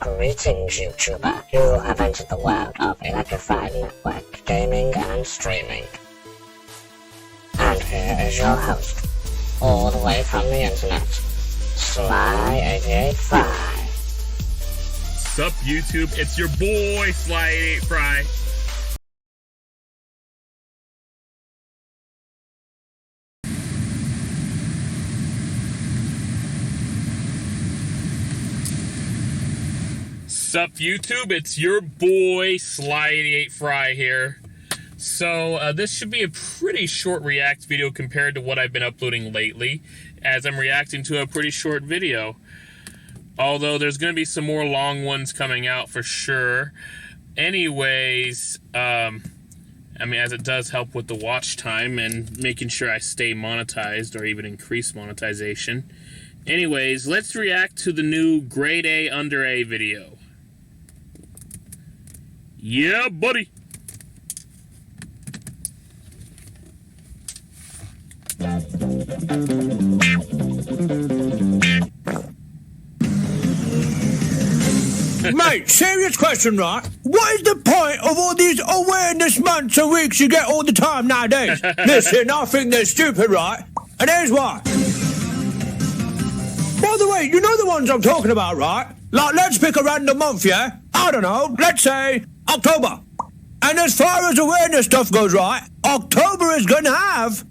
Greetings, YouTuber. You have entered the world of electrified network gaming and streaming. And here is your host, all the way from the internet, Sly885. Sup, YouTube? It's your boy, Sly885. Sup, YouTube? It's your boy, Sly885 here. So, this should be a pretty short react video compared to what I've been uploading lately, as I'm reacting to a pretty short video. Although, there's going to be some more long ones coming out for sure. Anyways, as it does help with the watch time and making sure I stay monetized or even increase monetization. Anyways, let's react to the new GradeAUnderA video. Yeah, buddy! Mate, serious question, right? What is the point of all these awareness months and weeks you get all the time nowadays? Listen, I think they're stupid, right? And here's why. By the way, you know the ones I'm talking about, right? Like, let's pick a random month, yeah? I don't know, let's say October. And as far as awareness stuff goes, right, October is going to have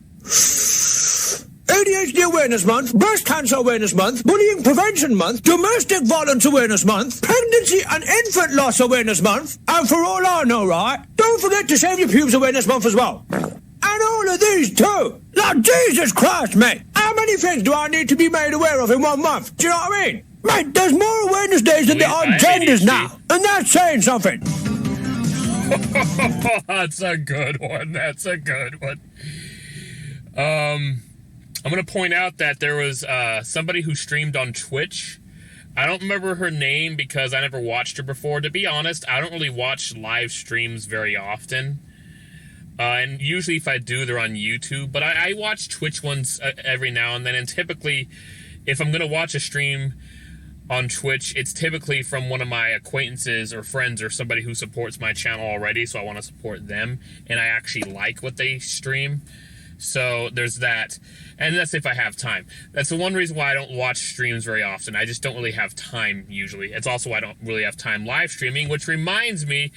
ADHD Awareness Month, Breast Cancer Awareness Month, Bullying Prevention Month, Domestic Violence Awareness Month, Pregnancy and Infant Loss Awareness Month, and for all I know, right, don't forget to Shave Your Pubes Awareness Month as well. And all of these too. Like, Jesus Christ, mate. How many things do I need to be made aware of in 1 month? Do you know what I mean? Mate, there's more awareness days than there are genders now. And that's saying something. That's a good one. That's a good one. I'm going to point out that there was somebody who streamed on Twitch. I don't remember her name because I never watched her before. To be honest, I don't really watch live streams very often. And usually if I do, they're on YouTube. But I watch Twitch ones every now and then. And typically, if I'm going to watch a stream on Twitch, it's typically from one of my acquaintances or friends or somebody who supports my channel already. So I want to support them. And I actually like what they stream. So there's that. And that's if I have time. That's the one reason why I don't watch streams very often. I just don't really have time usually. It's also why I don't really have time live streaming, which reminds me,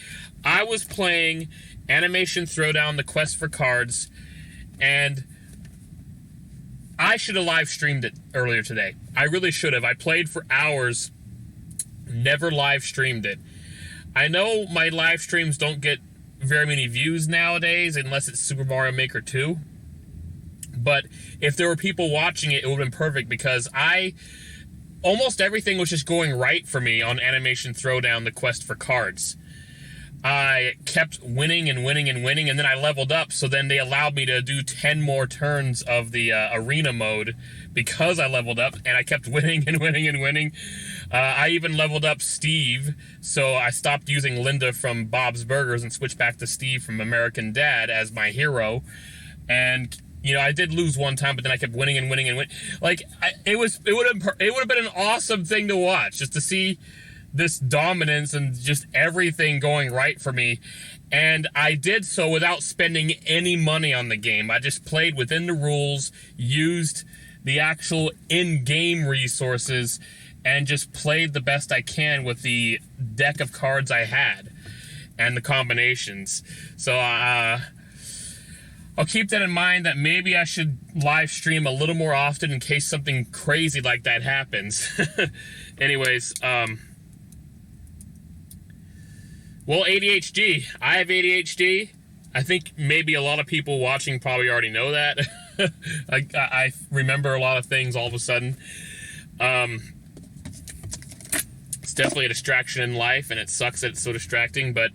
I was playing Animation Throwdown, The Quest for Cards, and I should have live streamed it earlier today. I really should have. I played for hours, never live streamed it. I know my live streams don't get very many views nowadays unless it's Super Mario Maker 2. But if there were people watching it, it would have been perfect because almost everything was just going right for me on Animation Throwdown, The Quest for Cards. I kept winning and winning and winning, and then I leveled up, so then they allowed me to do 10 more turns of the arena mode because I leveled up, and I kept winning and winning and winning. I even leveled up Steve, so I stopped using Linda from Bob's Burgers and switched back to Steve from American Dad as my hero, and you know, I did lose one time, but then I kept winning and winning and winning. Like, it would have been an awesome thing to watch, just to see this dominance and just everything going right for me. And I did so without spending any money on the game. I just played within the rules, used the actual in-game resources, and just played the best I can with the deck of cards I had and the combinations. So, I'll keep that in mind that maybe I should live stream a little more often in case something crazy like that happens. Anyways, well, ADHD. I have ADHD. I think maybe a lot of people watching probably already know that. I remember a lot of things all of a sudden. It's definitely a distraction in life, and it sucks that it's so distracting. But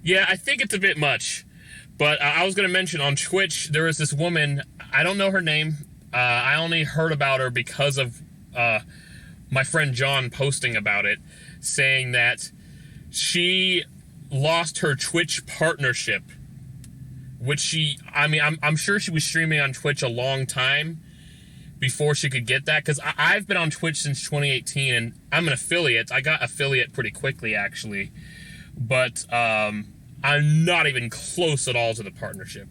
yeah, I think it's a bit much. But I was going to mention on Twitch, there was this woman, I don't know her name. I only heard about her because of my friend John posting about it, saying that she lost her Twitch partnership, which I'm sure she was streaming on Twitch a long time, before she could get that, because I've been on Twitch since 2018, and I'm an affiliate. I got affiliate pretty quickly, actually, but I'm not even close at all to the partnership.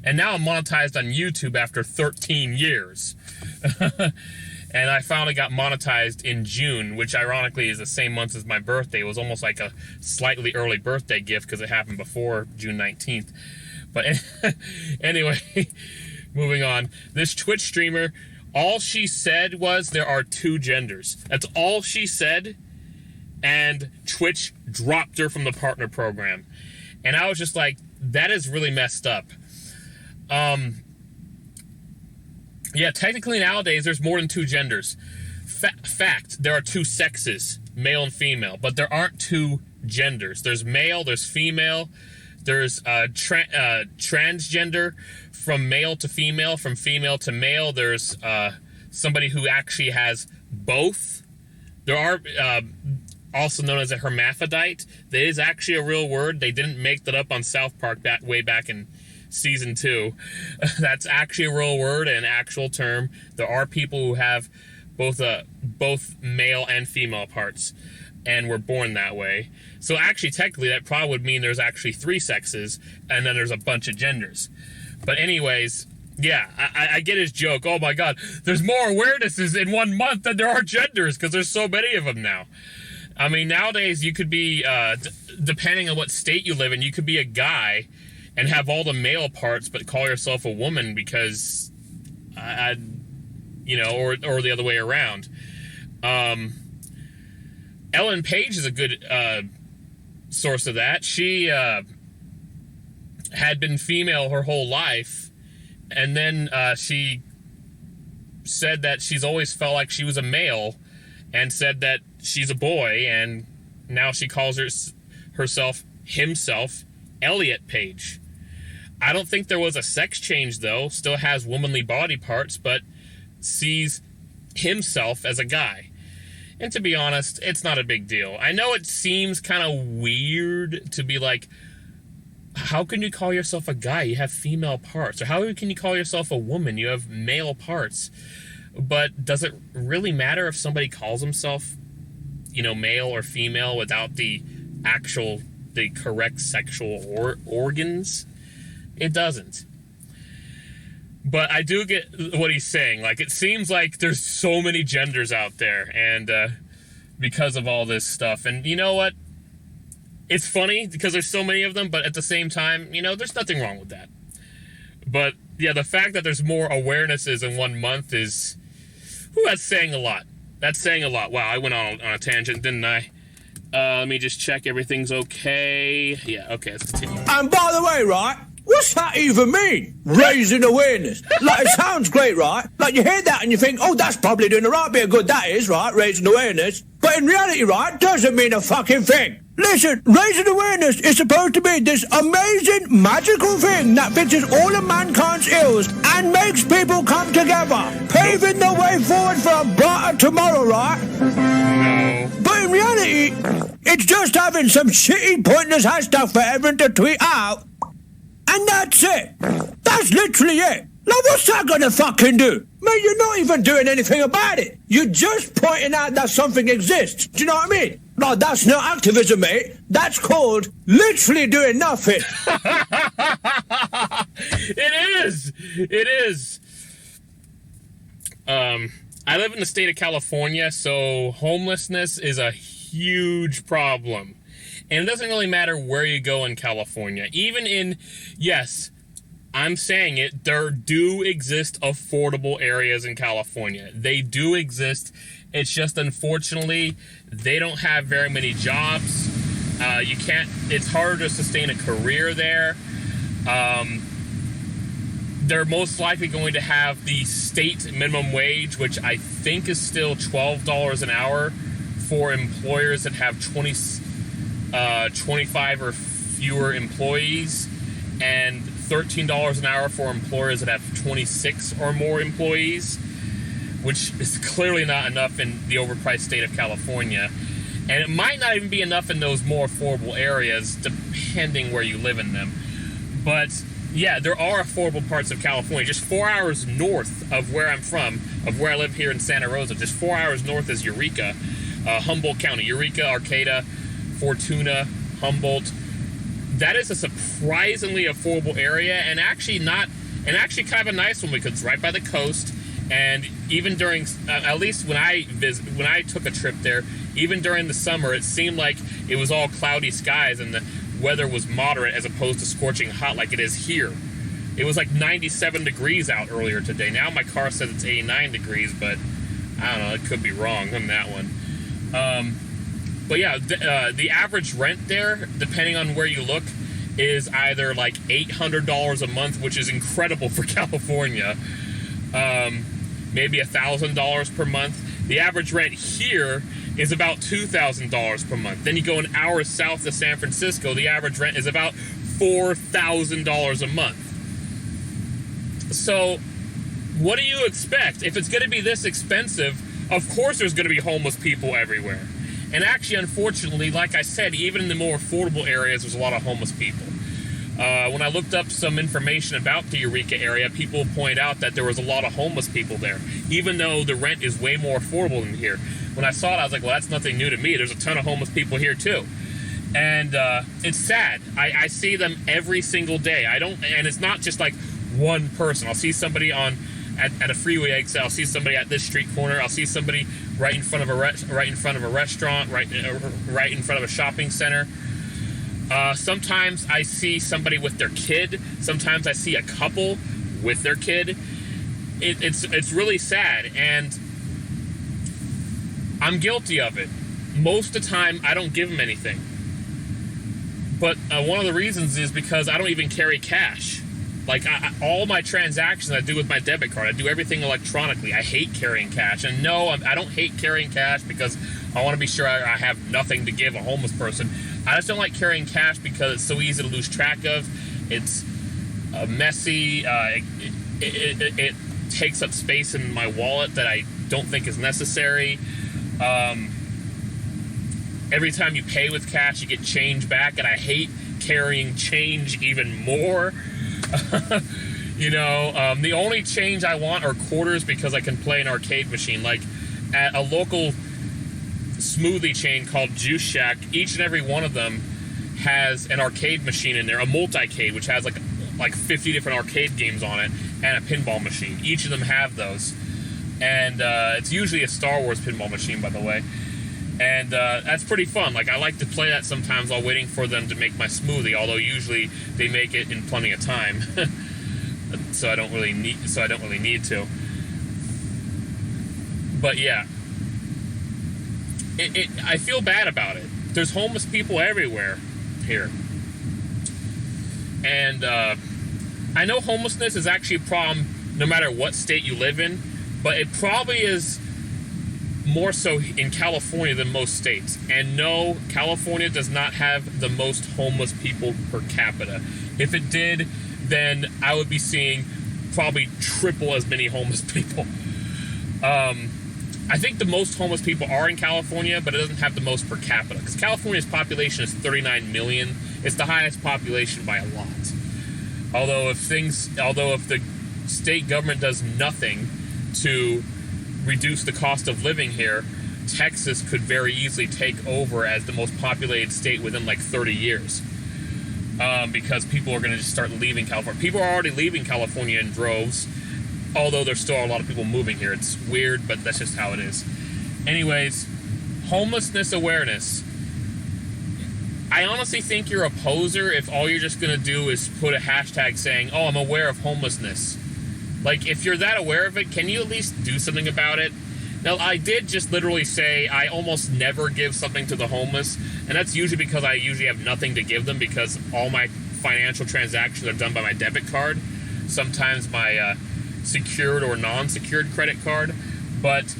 And now I'm monetized on YouTube after 13 years. And I finally got monetized in June, which ironically is the same month as my birthday. It was almost like a slightly early birthday gift because it happened before June 19th. But anyway, moving on. This Twitch streamer, all she said was there are 2 genders. That's all she said. And Twitch dropped her from the partner program. And I was just like, that is really messed up. Yeah, technically nowadays there's more than 2 genders. Fact, there are 2 sexes, male and female, but there aren't 2 genders. There's male, there's female, there's transgender, from male to female, from female to male. There's somebody who actually has both. There are also known as a hermaphrodite. That is actually a real word. They didn't make that up on South Park way back in season 2. That's actually a real word and actual term. There are people who have both male and female parts and were born that way. So actually, technically, that probably would mean there's actually 3 sexes and then there's a bunch of genders. But anyways, yeah, I get his joke. Oh my God, there's more awarenesses in 1 month than there are genders because there's so many of them now. I mean, nowadays you could be, depending on what state you live in, you could be a guy and have all the male parts, but call yourself a woman because, or the other way around. Ellen Page is a good source of that. She had been female her whole life, and then she said that she's always felt like she was a male, and said that she's a boy, and now she calls himself Elliot Page. I don't think there was a sex change, though. Still has womanly body parts, but sees himself as a guy. And to be honest, it's not a big deal. I know it seems kind of weird to be like, how can you call yourself a guy? You have female parts. Or how can you call yourself a woman? You have male parts. But does it really matter if somebody calls himself, male or female without the correct sexual organs? It doesn't. But I do get what he's saying. Like, it seems like there's so many genders out there, and because of all this stuff. And you know what? It's funny because there's so many of them, but at the same time, there's nothing wrong with that. But yeah, the fact that there's more awarenesses in 1 month is, that's saying a lot. That's saying a lot. Wow, I went on a tangent, didn't I? Let me just check everything's okay. Yeah, okay, let's continue. And by the way, right, what's that even mean? Raising awareness. Like, it sounds great, right? Like, you hear that and you think, oh, that's probably doing the right bit of good, that is, right? Raising awareness. But in reality, right, doesn't mean a fucking thing. Listen, raising awareness is supposed to be this amazing, magical thing that fixes all of mankind's ills and makes people come together, paving the way forward for a brighter tomorrow, right? No. But in reality, it's just having some shitty, pointless hashtag for everyone to tweet out, and that's it. That's literally it. Now, what's that gonna fucking do? Man, you're not even doing anything about it. You're just pointing out that something exists. Do you know what I mean? No, that's not activism, mate. That's called literally doing nothing. It is. It is. I live in the state of California, so homelessness is a huge problem. And it doesn't really matter where you go in California. Even in, yes, I'm saying it, there do exist affordable areas in California. They do exist. It's just, unfortunately, they don't have very many jobs. It's harder to sustain a career there. They're most likely going to have the state minimum wage, which I think is still $12 an hour for employers that have 25 or fewer employees, and $13 an hour for employers that have 26 or more employees, which is clearly not enough in the overpriced state of California. And it might not even be enough in those more affordable areas, depending where you live in them. But yeah, there are affordable parts of California. Just 4 hours north of where I'm from, of where I live here in Santa Rosa. Just 4 hours north is Eureka, Humboldt County. Eureka, Arcata, Fortuna, Humboldt. That is a surprisingly affordable area, and actually kind of a nice one because it's right by the coast. And even during, at least when I took a trip there, even during the summer, it seemed like it was all cloudy skies and the weather was moderate as opposed to scorching hot like it is here. It was like 97 degrees out earlier today. Now my car says it's 89 degrees, but I don't know, it could be wrong on that one. But yeah, the average rent there, depending on where you look, is either like $800 a month, which is incredible for California. Maybe $1,000 per month. The average rent here is about $2,000 per month. Then you go an hour south of San Francisco, the average rent is about $4,000 a month. So, what do you expect? If it's going to be this expensive, of course there's going to be homeless people everywhere. And actually, unfortunately, like I said, even in the more affordable areas, there's a lot of homeless people. When I looked up some information about the Eureka area, people pointed out that there was a lot of homeless people there, even though the rent is way more affordable than here. When I saw it, I was like, well, that's nothing new to me. There's a ton of homeless people here, too. And it's sad. I see them every single day. And it's not just like one person. I'll see somebody at a freeway exit. I'll see somebody at this street corner. I'll see somebody right in front of a restaurant, right in front of a shopping center. Sometimes I see somebody with their kid. Sometimes I see a couple with their kid. It's really sad, and I'm guilty of it. Most of the time, I don't give them anything. But one of the reasons is because I don't even carry cash. Like, all my transactions I do with my debit card. I do everything electronically. I hate carrying cash. And no, I don't hate carrying cash because I want to be sure I have nothing to give a homeless person. I just don't like carrying cash because it's so easy to lose track of. It's messy. It takes up space in my wallet that I don't think is necessary. Every time you pay with cash, you get change back, and I hate carrying change even more. The only change I want are quarters because I can play an arcade machine. Like at a local smoothie chain called Juice Shack, each and every one of them has an arcade machine in there, a multi-cade, which has like 50 different arcade games on it, and a pinball machine. Each of them have those. And it's usually a Star Wars pinball machine, by the way. And that's pretty fun. Like, I like to play that sometimes while waiting for them to make my smoothie, although usually they make it in plenty of time. so I don't really need to. But yeah. I feel bad about it. There's homeless people everywhere here. And I know homelessness is actually a problem no matter what state you live in, but it probably is more so in California than most states. And no, California does not have the most homeless people per capita. If it did, then I would be seeing probably triple as many homeless people. I think the most homeless people are in California, but it doesn't have the most per capita. Because California's population is 39 million. It's the highest population by a lot. Although if the state government does nothing to reduce the cost of living here, Texas could very easily take over as the most populated state within like 30 years. Because people are going to just start leaving California. People are already leaving California in droves, although there's still a lot of people moving here. It's weird, but that's just how it is. Anyways, homelessness awareness. I honestly think you're a poser if all you're just going to do is put a hashtag saying, oh, I'm aware of homelessness. Like, if you're that aware of it, can you at least do something about it? Now, I did just literally say I almost never give something to the homeless, and that's usually because I usually have nothing to give them because all my financial transactions are done by my debit card, sometimes my secured or non-secured credit card. But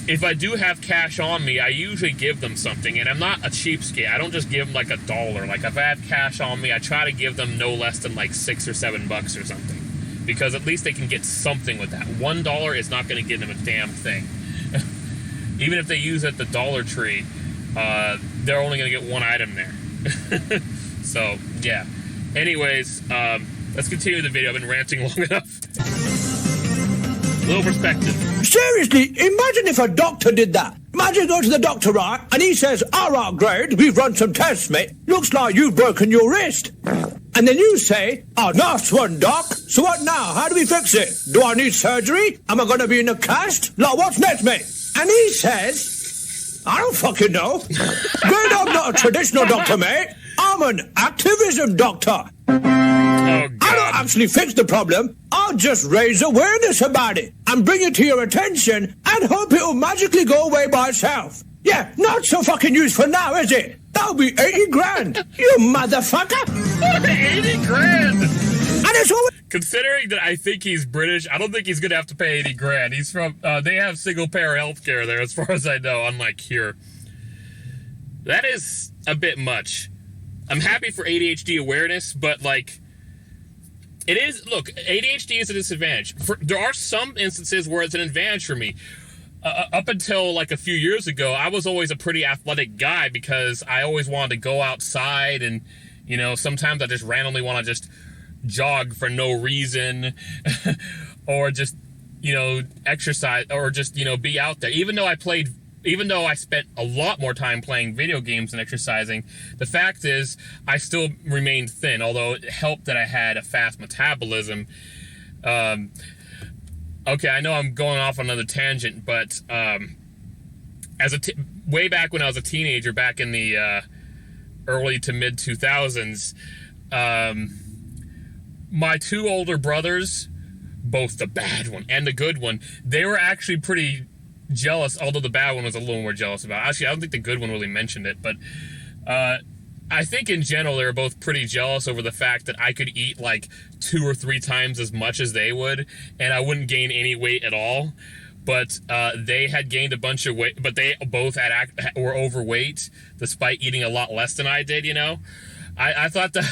if I do have cash on me, I usually give them something, and I'm not a cheapskate. I don't just give them like $1. Like, if I have cash on me, I try to give them no less than like $6 or $7 or something, because at least they can get something with that. $1 is not going to get them a damn thing. Even if they use it at the Dollar Tree, they're only going to get one item there. So yeah. Anyways, Let's continue the video. I've been ranting long enough. Little perspective. Seriously, imagine if a doctor did that. Imagine going to the doctor, right, and he says, all right, Grade, we've run some tests, mate. Looks like you've broken your wrist. And then you say, oh, nice one, doc. So what now? How do we fix it? Do I need surgery? Am I going to be in a cast? Like, what's next, mate? And he says, I don't fucking know. Grade, I'm not a traditional doctor, mate. I'm an activism doctor. Oh, I don't God. actually fix the problem. I'll just raise awareness about it and bring it to your attention and hope it'll magically go away by itself. Yeah, not so fucking useful now, is it? That'll be 80 grand, you motherfucker. 80 grand! And it's always... Considering that I think he's British, I don't think he's gonna have to pay 80 grand. He's from, they have single-payer healthcare there, as far as I know, unlike here. That is a bit much. I'm happy for ADHD awareness, but, like, it is, look, ADHD is a disadvantage. There are some instances where it's an advantage for me. Up until, like, a few years ago, I was always a pretty athletic guy because I always wanted to go outside and, you know, sometimes I just randomly want to just jog for no reason or just, you know, exercise or just, you know, be out there. Even though I spent a lot more time playing video games than exercising, the fact is I still remained thin, although it helped that I had a fast metabolism. Okay, I know I'm going off on another tangent, but way back when I was a teenager, back in the early to mid 2000s, my two older brothers, both the bad one and the good one, they were actually pretty jealous, although the bad one was a little more jealous about it. Actually, I don't think the good one really mentioned it, but I think in general they were both pretty jealous over the fact that I could eat like 2 or 3 times as much as they would, and I wouldn't gain any weight at all. But they had gained a bunch of weight, but they both were overweight despite eating a lot less than I did, you know? I thought that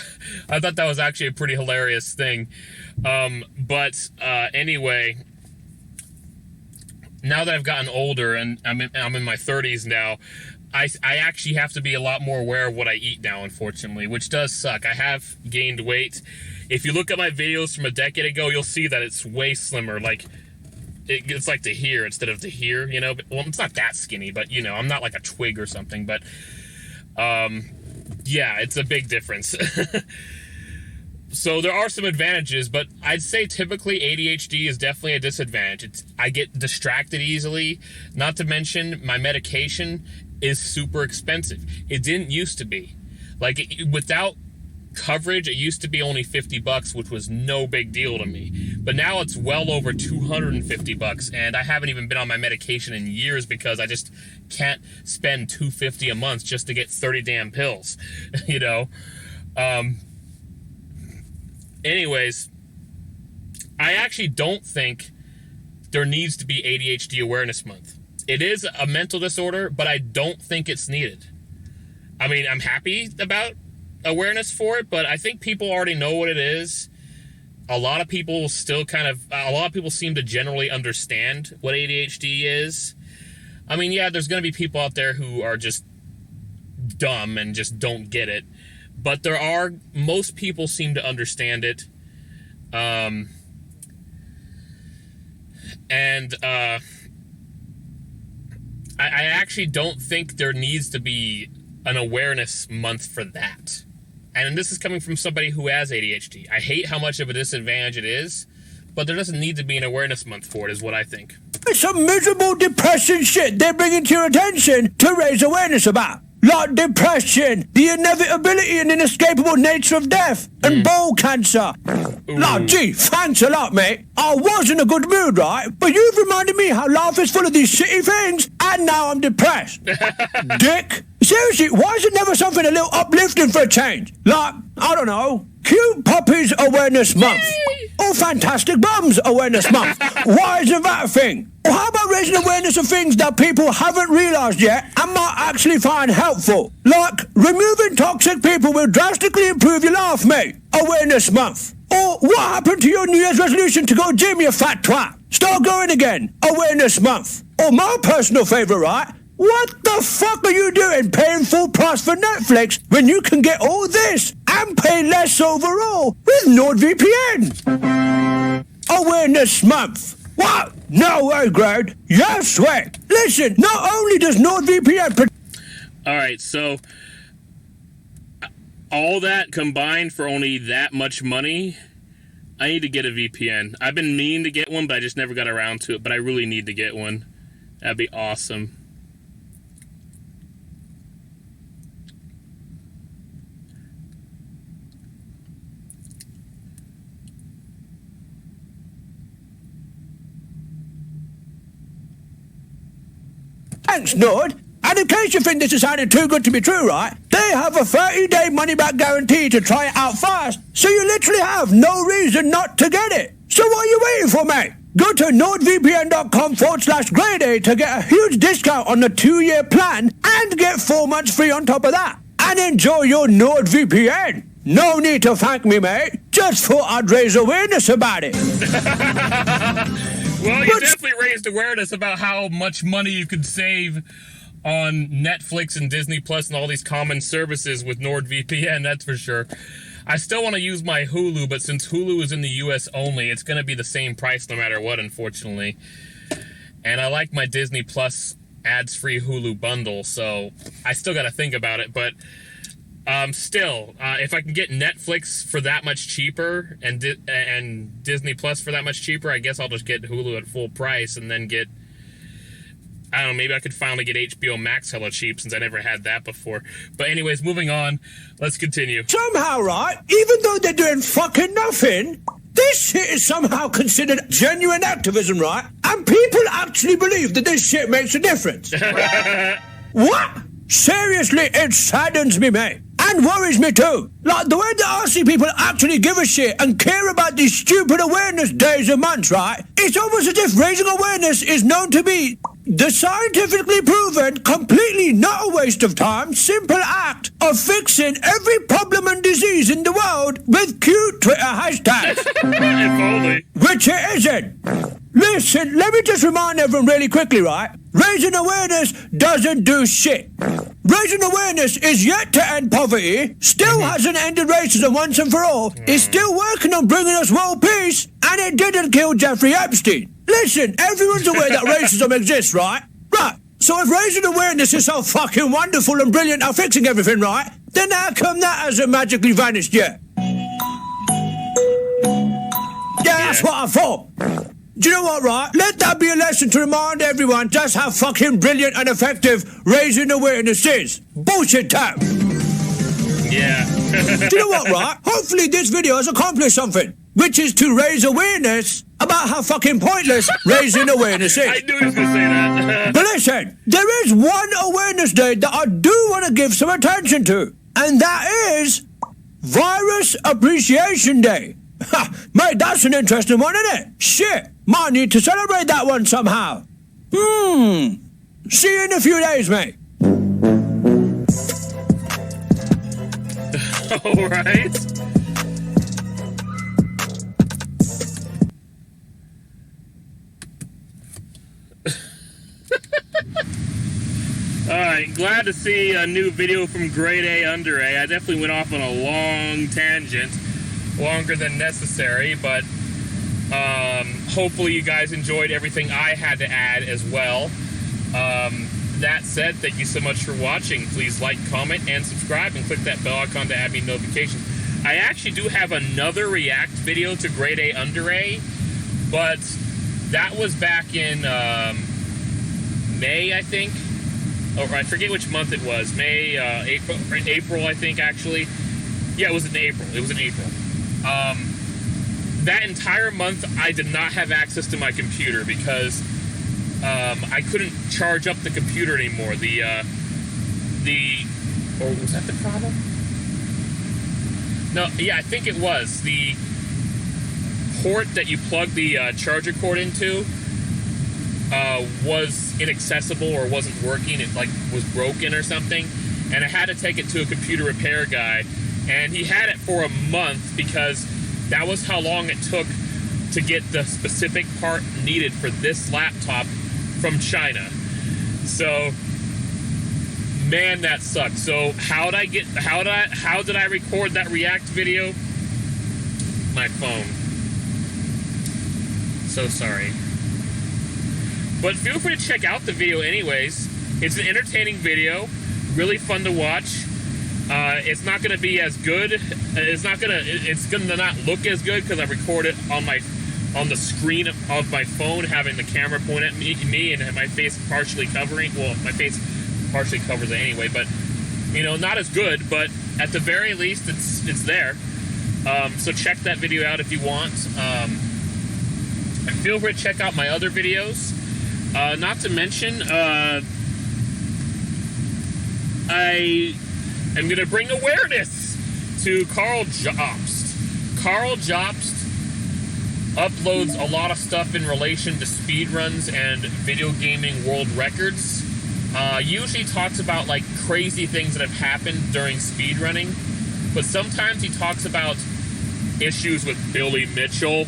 was actually a pretty hilarious thing. Anyway, now that I've gotten older and I'm in my 30s now, I actually have to be a lot more aware of what I eat now, unfortunately, which does suck. I have gained weight. If you look at my videos from a decade ago, you'll see that it's way slimmer. Like, it's like to here instead of to here, you know? Well, it's not that skinny, but, you know, I'm not like a twig or something, but, yeah, it's a big difference. So there are some advantages, but I'd say typically ADHD is definitely a disadvantage. I get distracted easily, not to mention my medication is super expensive. It didn't used to be. Like, without coverage, it used to be only $50, which was no big deal to me. But now it's well over $250, and I haven't even been on my medication in years because I just can't spend $250 a month just to get 30 damn pills, you know? Anyways, I actually don't think there needs to be ADHD Awareness Month. It is a mental disorder, but I don't think it's needed. I mean, I'm happy about awareness for it, but I think people already know what it is. A lot of people seem to generally understand what ADHD is. I mean, yeah, there's going to be people out there who are just dumb and just don't get it. But most people seem to understand it. I actually don't think there needs to be an awareness month for that. And this is coming from somebody who has ADHD. I hate how much of a disadvantage it is, but there doesn't need to be an awareness month for it, is what I think. It's some miserable, depressing shit they're bringing to your attention to raise awareness about. Like depression, the inevitability and inescapable nature of death, and bowel cancer. Like, gee, thanks a lot, mate. I was in a good mood, right? But you've reminded me how life is full of these shitty things, and now I'm depressed. Dick. Seriously, why is it never something a little uplifting for a change? Like, I don't know, Cute Puppies Awareness Month. Or Fantastic Bums Awareness Month. Why isn't that a thing? Or how about raising awareness of things that people haven't realised yet and might actually find helpful? Like, removing toxic people will drastically improve your life, mate. Awareness Month. Or what happened to your New Year's resolution to go gym, you fat twat? Start going again. Awareness Month. Or my personal favourite, right? What the fuck are you doing paying full price for Netflix when you can get all this and pay less overall with NordVPN. Awareness Month. What? No way, Grade. You're sweet. Listen, not only does NordVPN... Alright, so... all that combined for only that much money... I need to get a VPN. I've been meaning to get one, but I just never got around to it. But I really need to get one. That'd be awesome. Thanks, Nord. And in case you think this is sounding too good to be true, right? They have a 30-day money-back guarantee to try it out fast, so you literally have no reason not to get it. So what are you waiting for, mate? Go to nordvpn.com/GradeA to get a huge discount on the 2-year plan and get 4 months free on top of that. And enjoy your NordVPN. No need to thank me, mate. Just thought I'd raise awareness about it. Well, you definitely raised awareness about how much money you could save on Netflix and Disney Plus and all these common services with NordVPN, that's for sure. I still want to use my Hulu, but since Hulu is in the US only, it's going to be the same price no matter what, unfortunately. And I like my Disney Plus ads-free Hulu bundle, so I still got to think about it. But still, if I can get Netflix for that much cheaper and Disney Plus for that much cheaper, I guess I'll just get Hulu at full price and then get... I don't know, maybe I could finally get HBO Max hella cheap since I never had that before. But anyways, moving on, let's continue. Somehow, right, even though they're doing fucking nothing, this shit is somehow considered genuine activism, right? And people actually believe that this shit makes a difference. What? Seriously, it saddens me, mate. And worries me too. Like, the way that I see people actually give a shit and care about these stupid awareness days and months, right? It's almost as if raising awareness is known to be the scientifically proven, completely not a waste of time, simple act of fixing every problem and disease in the world with cute Twitter hashtags. If only. Which it isn't. Listen, let me just remind everyone really quickly, right? Raising awareness doesn't do shit. Raising awareness is yet to end poverty, still hasn't ended racism once and for all, is still working on bringing us world peace, and it didn't kill Jeffrey Epstein. Listen, everyone's aware that racism exists, right? Right. So if raising awareness is so fucking wonderful and brilliant at fixing everything, right? Then how come that hasn't magically vanished yet? Yeah, that's what I thought. Do you know what, right? Let that be a lesson to remind everyone just how fucking brilliant and effective raising awareness is. Bullshit time. Yeah. Do you know what, right? Hopefully this video has accomplished something, which is to raise awareness about how fucking pointless raising awareness is. I knew he was going to say that. But listen, there is one awareness day that I do want to give some attention to, and that is Virus Appreciation Day. Ha, mate, that's an interesting one, isn't it? Shit, might need to celebrate that one somehow. See you in a few days, mate. All right. Alright, glad to see a new video from GradeAUnderA. I definitely went off on a long tangent, longer than necessary, but hopefully you guys enjoyed everything I had to add as well. That said, thank you so much for watching. Please like, comment, and subscribe, and click that bell icon to add me notifications. I actually do have another React video to GradeAUnderA, but that was back in May, I think. Or I forget which month it was. May, April, I think, actually. Yeah, it was in April. That entire month, I did not have access to my computer because I couldn't charge up the computer anymore. Or was that the problem? No, yeah, I think it was. The port that you plug the charger cord into was inaccessible or wasn't working. It was broken or something, and I had to take it to a computer repair guy, and he had it for a month because that was how long it took to get the specific part needed for this laptop from China. So Man, that sucked. So how did I record that React video? My phone. So sorry. But feel free to check out the video anyways. It's an entertaining video, really fun to watch. It's not going to be as good. It's going to not look as good because I record it on the screen of my phone, having the camera point at me and my face partially covering. Well, my face partially covers it anyway, but you know, not as good. But at the very least, it's there. So check that video out if you want. And feel free to check out my other videos. Not to mention, I am going to bring awareness to Carl Jobst. Carl Jobst uploads a lot of stuff in relation to speedruns and video gaming world records. Usually talks about like crazy things that have happened during speedrunning, but sometimes he talks about issues with Billy Mitchell.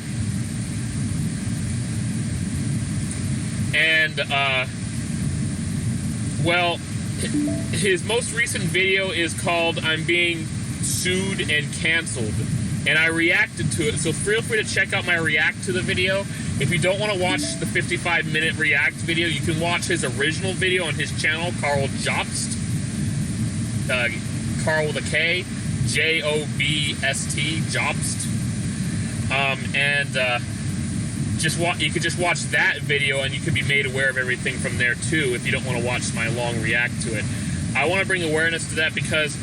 And, well, his most recent video is called I'm Being Sued and Canceled. And I reacted to it, so feel free to check out my react to the video. If you don't want to watch the 55-minute react video, you can watch his original video on his channel, Carl Jobst. Carl with a K, Jobst, Jobst. You could just watch that video and you could be made aware of everything from there too if you don't want to watch my long react to it. I want to bring awareness to that because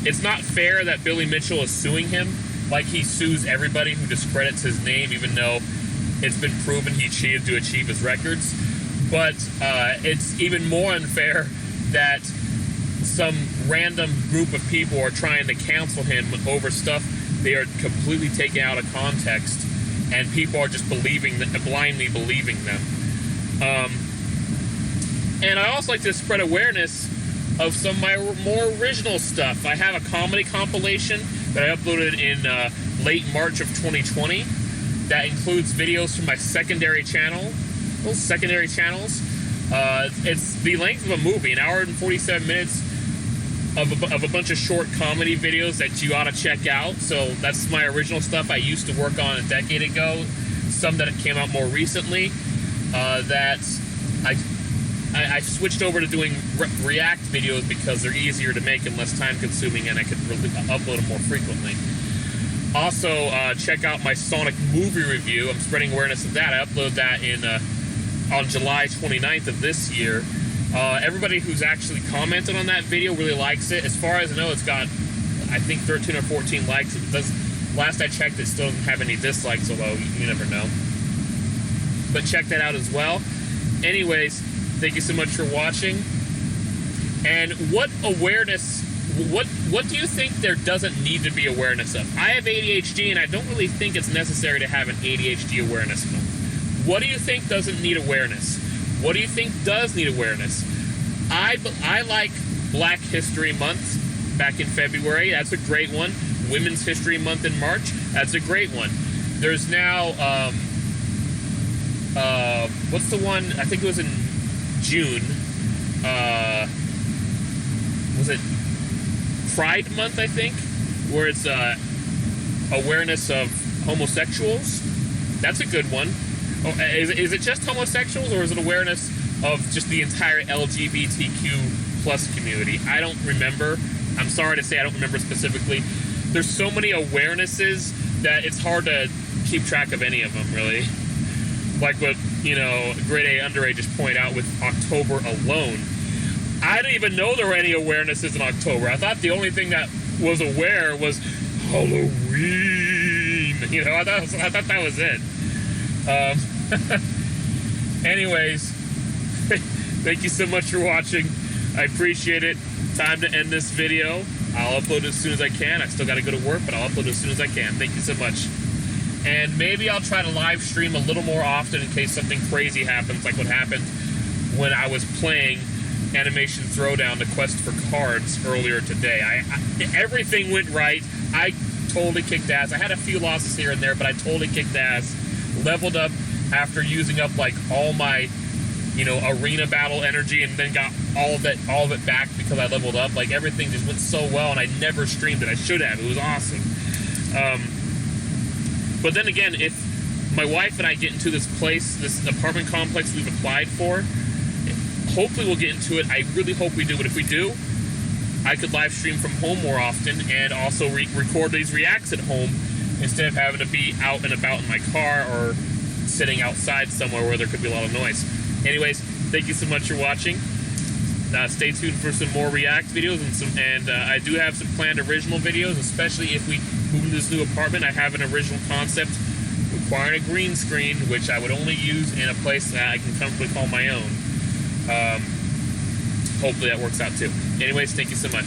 it's not fair that Billy Mitchell is suing him like he sues everybody who discredits his name, even though it's been proven he cheated to achieve his records. But it's even more unfair that some random group of people are trying to cancel him over stuff they are completely taken out of context, and people are just blindly believing them. And I also like to spread awareness of some of my more original stuff. I have a comedy compilation that I uploaded in late March of 2020 that includes videos from my secondary channel. Those secondary channels. It's the length of a movie, an hour and 47 minutes of a bunch of short comedy videos that you ought to check out. So that's my original stuff I used to work on a decade ago. Some that came out more recently that I switched over to doing React videos because they're easier to make and less time consuming, and I could really upload them more frequently. Also, check out my Sonic movie review. I'm spreading awareness of that. I upload that on July 29th of this year. Everybody who's actually commented on that video really likes it. As far as I know, it's got, I think, 13 or 14 likes. It does. Last I checked, it still doesn't have any dislikes, although you never know. But check that out as well. Anyways, thank you so much for watching. And what awareness, what do you think there doesn't need to be awareness of? I have ADHD, and I don't really think it's necessary to have an ADHD awareness month. What do you think doesn't need awareness? What do you think does need awareness? I like Black History Month back in February. That's a great one. Women's History Month in March. That's a great one. There's now, what's the one? I think it was in June. Was it Pride Month, I think? Where it's awareness of homosexuals. That's a good one. Oh, is it just homosexuals, or is it awareness of just the entire LGBTQ plus community? I don't remember. I'm sorry to say I don't remember specifically. There's so many awarenesses that it's hard to keep track of any of them, really. Like what, GradeAUnderA just pointed out with October alone. I didn't even know there were any awarenesses in October. I thought the only thing that was aware was Halloween. I thought that was it. Anyways, thank you so much for watching. I appreciate it. Time to end this video. I'll upload it as soon as I can. I still got to go to work, but I'll upload it as soon as I can. Thank you so much. And maybe I'll try to live stream a little more often in case something crazy happens, like what happened when I was playing Animation Throwdown, the quest for cards, earlier today. Everything went right. I totally kicked ass. I had a few losses here and there, but I totally kicked ass. Leveled up after using up like all my arena battle energy, and then got all of it back because I leveled up. Like, everything just went so well, and I never streamed it. I should have. It was awesome. But then again, if my wife and I get into this apartment complex we've applied for, hopefully we'll get into it. I really hope we do. But if we do, I could live stream from home more often and also record these reacts at home instead of having to be out and about in my car or sitting outside somewhere where there could be a lot of noise. Anyways, thank you so much for watching. Stay tuned for some more React videos, and I do have some planned original videos, especially if we move into this new apartment. I have an original concept requiring a green screen, which I would only use in a place that I can comfortably call my own. Hopefully that works out too. Anyways, thank you so much.